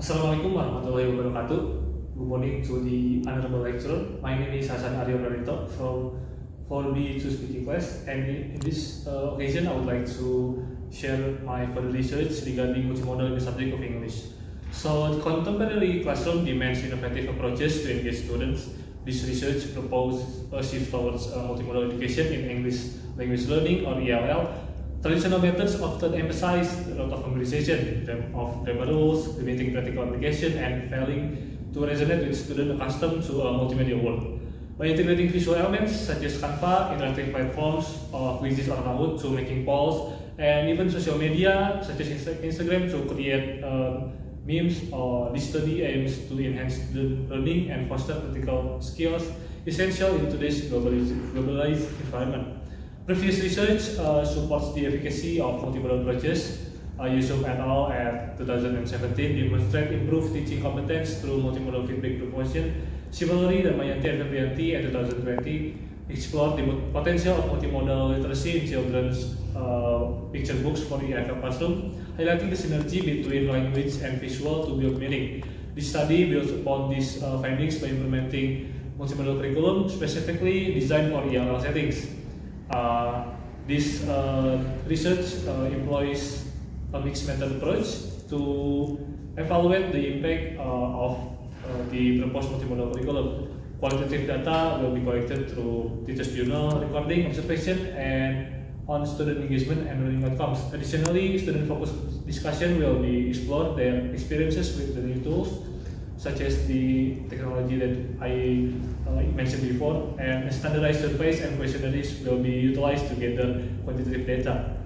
Assalamualaikum warahmatullahi wabarakatuh. Good morning to the honorable lecturer. My name is Hasan Aryo Narito from 4B2 speaking class, and in this occasion I would like to share my further research regarding multimodal in the subject of English. So the contemporary classroom demands innovative approaches to engage students. This research proposes a shift towards multimodal education in English language learning or ELL. Traditional methods often emphasize the role of memorization of grammar rules, limiting practical application, and failing to resonate with students accustomed to a multimedia world. By integrating visual elements such as Canva, interactive platforms, or quizzes or Kahoot to making polls, and even social media such as Instagram to create memes, or this study aims to enhance student learning and foster practical skills essential in today's globalized environment. Previous research supports the efficacy of multimodal approaches. Yusuf et al. At 2017 demonstrate improved teaching competence through multimodal feedback proposition. Similarly, Damayanti and Febrianti at 2020 explored the potential of multimodal literacy in children's picture books for EFL classroom, highlighting the synergy between language and visual to build meaning. This study builds upon these findings by implementing multimodal curriculum specifically designed for ELL settings. This research employs a mixed method approach to evaluate the impact of the proposed multimodal curriculum. Qualitative data will be collected through teacher's journal, recording, observation, and on student engagement and learning outcomes. Additionally, student-focused discussion will be explored their experiences with the new tools, such as the technology that I mentioned before, and standardized surveys and questionnaires will be utilized to gather quantitative data.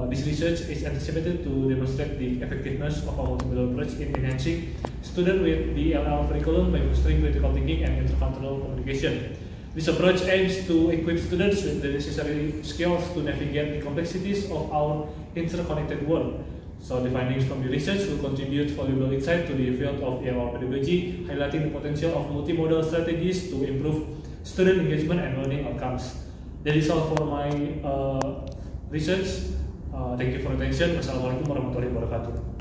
This research is anticipated to demonstrate the effectiveness of a multimodal approach in enhancing students with the ELL curriculum by fostering critical thinking and intercultural communication. This approach aims to equip students with the necessary skills to navigate the complexities of our interconnected world. So the findings from the research will contribute valuable insight to the field of ELL pedagogy, highlighting the potential of multimodal strategies to improve student engagement and learning outcomes. That is all for my research. Thank you for attention. Wassalamualaikum warahmatullahi wabarakatuh.